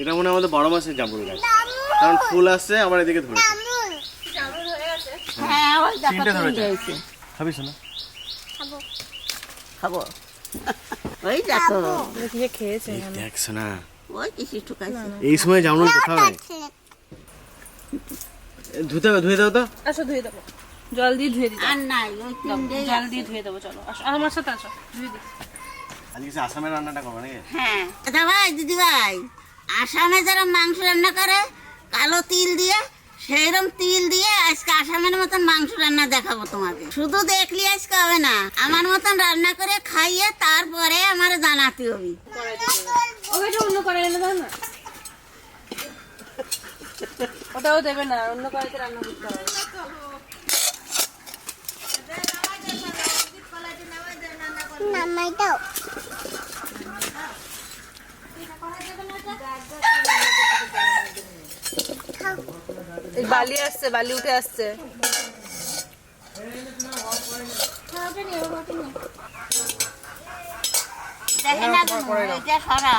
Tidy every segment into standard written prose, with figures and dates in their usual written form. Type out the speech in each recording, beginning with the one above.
এটা মনে হয় আমাদের 12 মাসের জামরুল গাছ, কারণ ফুল আসছে আবার এদিকে ধরেছে। হ্যাঁ ওই দেখো ধরেছে। খাবি শোনা? খাবো। ওই দেখো দেখে খেয়েছে দেখছ না, ওই কিছু ঠুকাইছে। এই সময় জামরুল কোথাও নেই। ধুয়ে দাও তো। আসো ধুয়ে দেবো, জল দিয়ে ধুয়ে দিই। আর নাই ওই তিনটেই জল দিয়ে ধুয়ে দেবো, চলো আসো আমার সাথে আসো ধুয়ে দিই। আজকে কি আসামের রান্নাটা করবে নাকি? হ্যাঁ দাদা ভাই দিদি ভাই, আসামে যারা মাংস রান্না করে কালো তিল দিয়ে, সেইরকম তিল দিয়ে আজকে আসামের মতন মাংস রান্না দেখাবো তোমাকে। শুধু দেখলি আজকে হবে না, আমার মতন রান্না করে খাইয়ে তারপরে আমার জানাতে হবে। ওটা অন্য কড়াই এনে দাও না, ওটাও দেবে না, অন্য কড়াইতে রান্না করতে হবে। এই বালি আসছে, বালি উঠে আসছে। দেখে না তুমি, এটা সরা।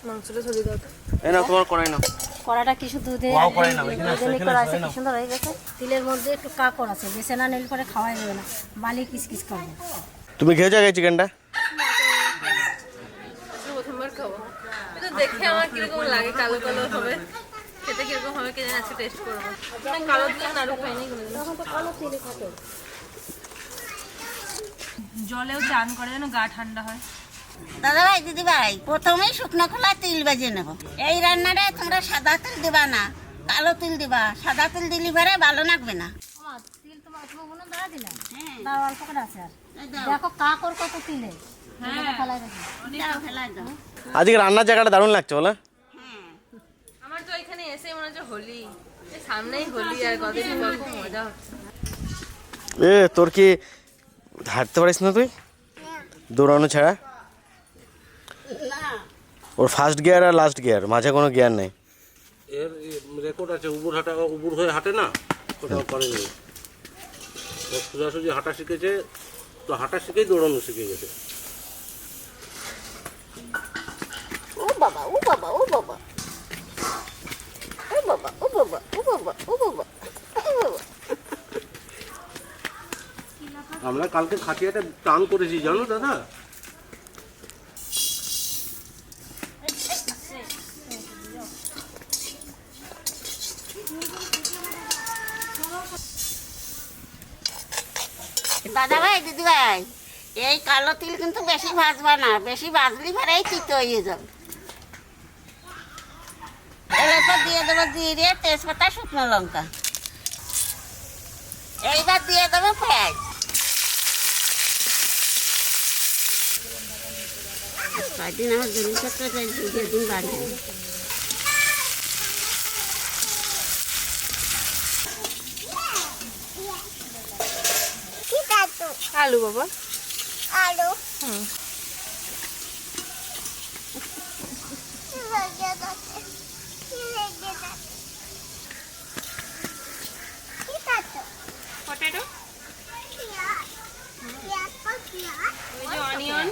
মাংসটা ছড়িয়ে দাও তো। এই নাও তোমার কড়াই নাও। কড়াটা কিছু দুধে ওয়াও কড়াই নাও, এখানে আসো, দুধে এখানে করা আসো, আছে, এই কি নাও। সুন্দর হয়ে গেছে। তিলের মধ্যে একটু কাকড় আছে, বেছে না নিলে পরে খাওয়াই যাবে না, বালি কিচকিচ করবে। তুমি খেয়েছো আগে চিকেনটা? প্রথমবার খাবো, এটা দেখে আমার কিরকম লাগে, কালো কালো হবে, খেতে কিরকম হবে কে জানে, আজকে টেস্ট করবো। কালো দিলে নাড়ু খাইনি কোনোদিন। তখন তো কালো তিলে থাকে। জলেও চান করে যেন গা ঠান্ডা হয়। দাদা ভাই দিদি ভাই, প্রথমেই শুকনো খোলা তিল ভেজে নেবো। এই রান্নাটা তোমরা সাদা তিল দিবা না, কালো তিল দিবা। সাদা তিল দিলি পরে ভালো লাগবে না। আমার তিল তোমার তুমি মনে দাঁড়া দিলাম, হ্যাঁ তার অল্প করে আছে। আর এই দাও, দেখো কাকড় কত তিলে ফেলাই রাখি। দাও, ফেলাই দাও। আজকে রান্নার জায়গাটা দারুণ লাগছে বলে। হ্যাঁ আমার তো এখানে এসে মনে হচ্ছে হোলি, এই সামনেই হোলি, আর কদিন পর খুব মজা হচ্ছে। তোর কি হাঁটতে পারিস না তুই দৌড়ানো ছাড়া? না ওর ফার্স্ট গিয়ার আর লাস্ট গিয়ার, মাঝে কোনো গিয়ার নেই। এর রেকর্ড আছে, উবুর হয়ে হাঁটে না, কোথাও করেনি। ও সোজাসুজি হাঁটা শিখেছে, তো হাঁটা শিখেই দৌড়ানো শিখে গেছে। ও বাবা, ও বাবা, ও বাবা, ও বাবা, ও বাবা, ও বাবা, ও বাবা, ও বাবা। আমরা কালকে খাটিয়াটা টান করেছি জানো দাদা। দাদা ভাই দিদি ভাই, এই কালো তিল কিন্তু বেশি ভাজবা না, বেশি ভাজলি পরেই চিত্ত হয়ে যাবে। এলে তো দিয়ে দেবো জিরে, তেজপাতা, শুকনো লঙ্কা। এইবার দিয়ে দেবো পেঁয়াজ। কয়দিন আমার জিনিসপত্র যেদিন বাড়ি আলু বাবা, আলু পটেটো, ওই যে অনিয়ন,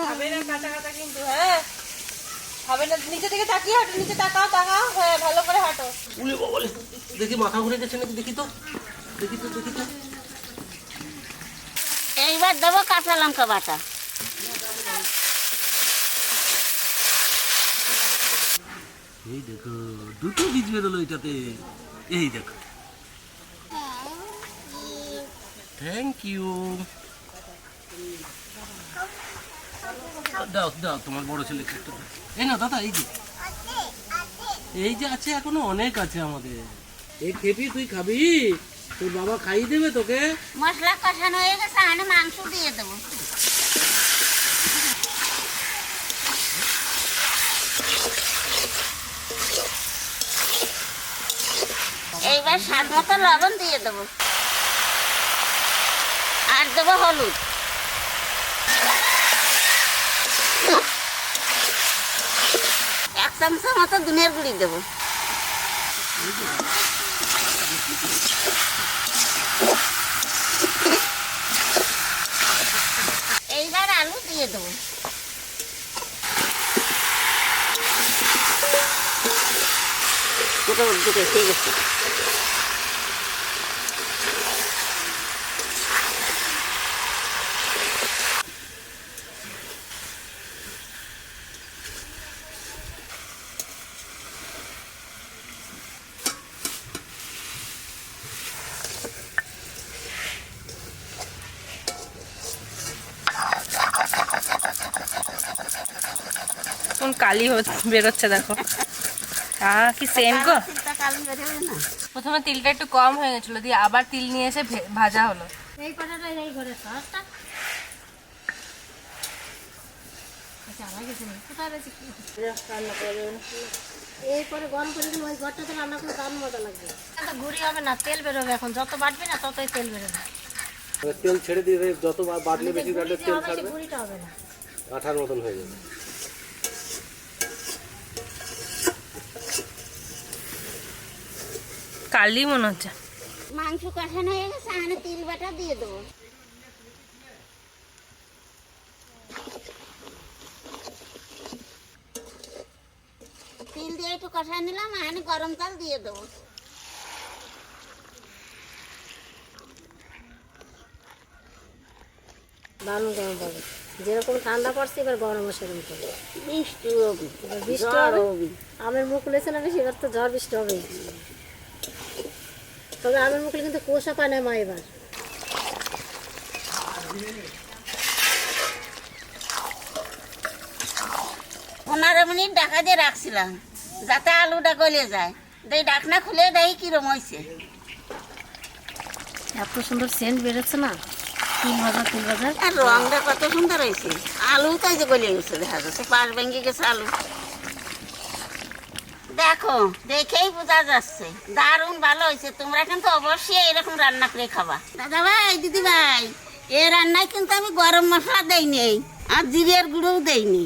খাবে না কাঁচা কাঁচা কিন্তু, হ্যাঁ খাবে না। নিচে থেকে তাকিয়ে হাঁটো, নিচে তাকাও, তাকাও, হ্যাঁ ভালো করে হাঁটো। উলি বাবা, দেখি মাথা ঘুরে গেছে নাকি, দেখি তো, দেখি তো, দেখি তো। এইবার দেবো কাঁচা লঙ্কা বাটা। এই দেখো দুটো বীজ বেরোলো এটাতে, এই দেখো। Thank you. দাও দাও তোমার বড় ছেলে একটু দাও। এই না দাদা, এই যে আছে, এখনো অনেক আছে আমাদের। এই খেপি, তুই খাবি? তোর বাবা খাইয়ে দেবে তোকে। মশলা কষানো হয়ে গেছে, আমি মাংস দিয়ে দেবো। এইবার স্বাদ মতো লবণ দিয়ে দেবো, আর দেবো হলুদ। এক চামচের মতো ধনিয়ার গুঁড়ি দেবো। গল্পটা উদ্যোগ এসে গেছে। কোন কালি বেরোচ্ছে দেখো, কি সেম গো। কালি বেরোবে না। প্রথমে তিলটা একটু কম হয়ে গেছিল, দিয়ে আবার তিল নিয়ে এসে ভাজা হলো। এই পাটাটা এই ঘরে খাওয়াটা কোথায় রয়েছে কি রান্না করবে এরপরে গরম করে দিলে ওই ঘরটাতে রান্না করে দারুণ মজা লাগবে। ঘুরি হবে না, তেল বেরোবে। এখন যত বাটবে না ততই তেল বেরোবে। তেল ছেড়ে দিয়ে যত বাটলে বেশি বাটলে তেল ছাড়বে, ঘুরিটা হবে না, আঠার মতন হয়ে যাবে। কালি মনে হচ্ছে। মাংস কষানো হয়ে গেছে, আমি তিল বাটা দিয়ে দেবো। তিল দিয়ে একটু কষা নিলাম, আমি গরম জল দিয়ে দেবো। দারুণ গরম পাবে। যেরকম ঠান্ডা পড়ছে এবার গরমও সেরকম পড়বে। বৃষ্টি হবে, বৃষ্টি হবে। আমের মুখ খুলেছে না বেশি, এবার তো ঝড় বৃষ্টি হবে। তবে আমের মুখে কিন্তু কোষা পায় না মা এবার। 15 মিনিট ঢাকা দিয়ে রাখছিলাম যাতে আলুটা গলে যায়। এই ঢাকনা খুলে দেয় কিরম হয়েছে। এত সুন্দর সেন্ট বেরোচ্ছে না, তিল ভাজা তিল ভাজা। আর রংটা কত সুন্দর হয়েছে। আলু তাই যে গলে গেছে, দেখা যাচ্ছে পাশ ভেঙে গেছে আলু। দেখো দেখেই বোঝা যাচ্ছে দারুণ ভালো হয়েছে। তোমরা কিন্তু অবশ্যই এরকম রান্না করে খাবা। দাদা ভাই, দিদি ভাই, এই রান্নায় কিন্তু আমি গরম মশলা দেইনি আর জিরের গুঁড়োও দেইনি।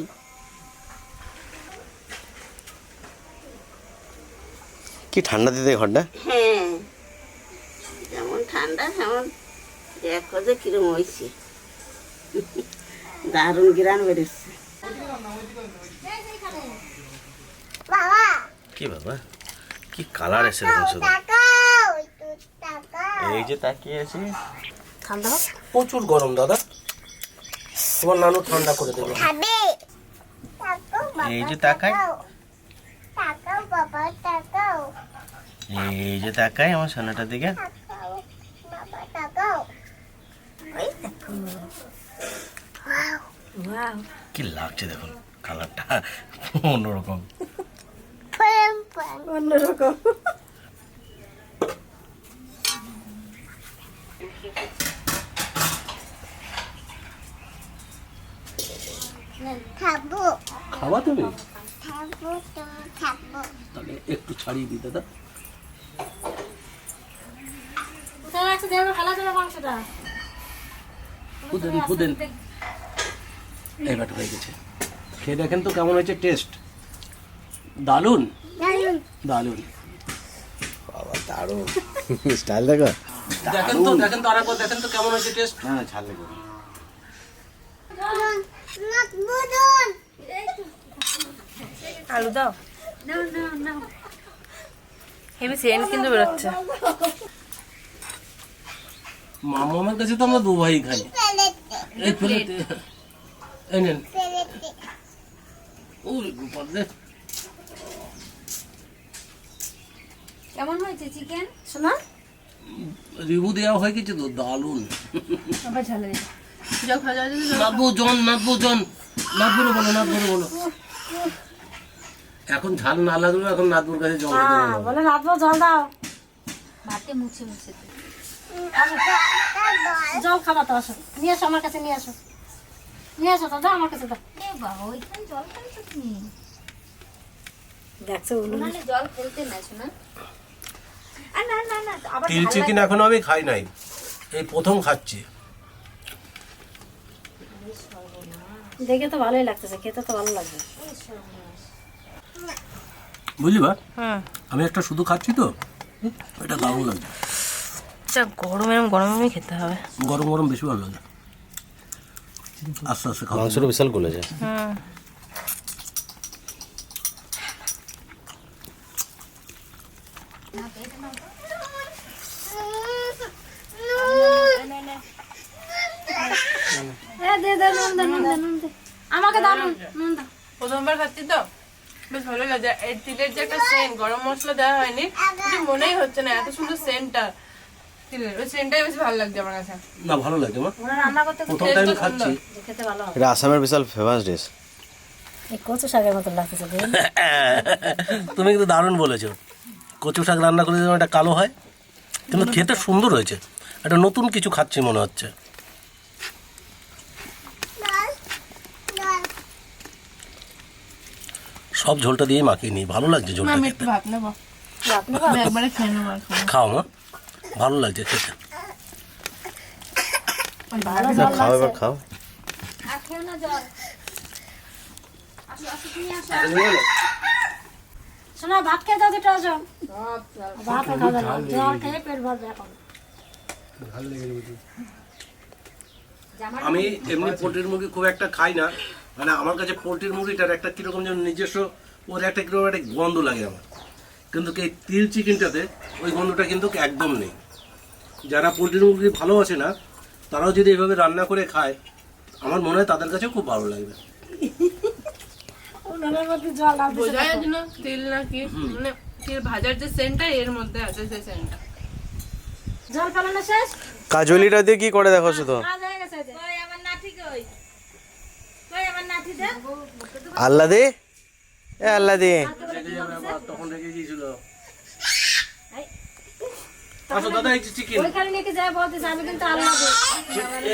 কি ঠান্ডা দিতে ঘরটা? হ্যাঁ, যেমন ঠান্ডা তেমন দেখো যে কিরম হয়েছে। দারুণ গ্রান বেরোচ্ছে। কি বাবা, কি কালার এসে দেখুন শুধু। এই যে তাকিয়ে আছি। ঠান্ডা হোক। প্রচুর গরম দাদা, তোমার নানু ঠান্ডা করে দেবে। এই যে তাকাই, এই যে তাকাই আমার সোনাটার দিকে। কি লাগছে দেখুন, কালারটা অন্যরকম। অন্যরকম। খাওয়া তুমি? তাহলে একটু ছাড়িয়ে দিই দাদা। কোথায় রাখছে দেবো খালা দেবো মাংসটা। ফুদেন এবার হয়ে গেছে। খেয়ে দেখেন তো কেমন হয়েছে টেস্ট। দারুন দারুন বাবা দারুণ স্টাইল দেখো। দেখেন তো আরেকবার দেখেন তো কেমন হয়েছে টেস্ট। হ্যাঁ ছাড় লেগে আলু দাও। হেবি সেন্ট কিন্তু বেরোচ্ছে। মামার কাছে তো আমরা দু ভাই খাই। এই প্লেট এই নেন। ওরে বাবা রে, কেমন হয়েছে চিকেন শোনা? রিভু দেওয়া হয়ে গেছে তো, দারুন। আবার ঝালে জল খাওয়া যায়। নাথবুরও বলো। এখন ঝাল না লাগলো, এখন নাথবুর কাছে জল দেবো। বলে রাতবো জল দাও। ভাতে মুছে মুছে জল খাবা তো। আসো নিয়ে আসো আমার কাছে, নিয়ে আসো দাদা আমার কাছে দাও। বাবা ওইখানে জল খাইছো তুমি? দেখছো জল ফেলতে না শোনা। না আবার তিল চিকেন এখনো আমি খাই নাই, এই প্রথম খাচ্ছি। দেখে তো ভালোই লাগতেছে, খেতে তো ভালো লাগবে। বুঝলি বা, হুম, আমি একটা শুধু খাচ্ছি তো, এটা দারুণ লাগছে। আচ্ছা গরমে খেতে হবে। গরম বেশি ভালো লাগে। আস্তে আস্তে খাও। মাংসটা বিশাল গলেছে। হুম, আমাকে দাও নুন দাও। প্রথমবার খাচ্ছি তো বেশ ভালো লাগে। এই তিলের যে একটা সেন্ট, গরম মশলা দেওয়া হয়নি, কিন্তু মনেই হচ্ছে না এত সুন্দর সেন্টটা তিলের। ওই সেন্টটাই বেশি ভালো লাগছে আমার কাছে। না ভালো লাগছে মা, ওরা রান্না করতে প্রথম টাইম খাচ্ছি। খেতে ভালো হয়। এটা আসামের বিশাল ফেমাস ডিশ। এই কচু শাকের মতো লাগতেছে দেখুন। তুমি কিন্তু দারুণ বলেছো। কচু শাক রান্না করে যেমন একটা কালো হয়, কিন্তু খেতে সুন্দর হয়েছে। একটা নতুন কিছু খাচ্ছি মনে হচ্ছে। সব ঝোলটা দিয়ে মাখিয়ে নিই, ভালো লাগছে ঝোলটা আমি খেতে। একটু ভাত নেবো, আমি একবারে খেয়ে নেবো আর খাবো না। খাও মা, ভালো লাগছে খেতে। খাও এবার খাও। আর খেও না জল। শোনা ভাত খেয়ে দাও দুটো জল। ভাত খাবে না, জল খেয়ে পেট ভরবে এখন। আমি এমনি পোলট্রির মুরগি খুব একটা খাই না, মানে আমার কাছে পোলট্রির মুরগিটার একটা কিরকম যেন নিজস্ব ওর একটা কিরকম একটা গন্ধ লাগে আমার। কিন্তু এই তিল চিকেনটাতে ওই গন্ধটা কিন্তু একদম নেই। যারা পোলট্রির মুরগি ভালোবাসে না, তারাও যদি এভাবে রান্না করে খায়, আমার মনে হয় তাদের কাছে খুব ভালো লাগবে। উনুনের মধ্যে জল আর দিছে। বোঝাই যাচ্ছে না তিল নাকি, মানে তিল ভাজার যে সেন্টটা এর মধ্যে আছে, সেই সেন্টটা। জল ফেলানো শেষ, কাজলিটা দিয়ে কি করে দেখো শুধু। কাজ হয়ে গেছে। যে কই আমার নাতি কই? কই আমার নাতি দে। আল্লাহ দে, এ আল্লাহ দে। তখন রেখে গিয়েছিল। আচ্ছা দাদা, এই চিকেন, ওইখানে নিয়ে যায় বলতেছে আমি কিন্তু আল্লাহ দিই।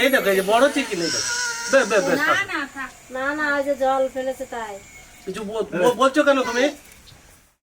এই দেখো এই যে বড় চিকেন, এই দেখো। বেশ বেশ বেশ, না না ওই যে জল ফেলেছে তাই। কিছু বলছো কেন তুমি?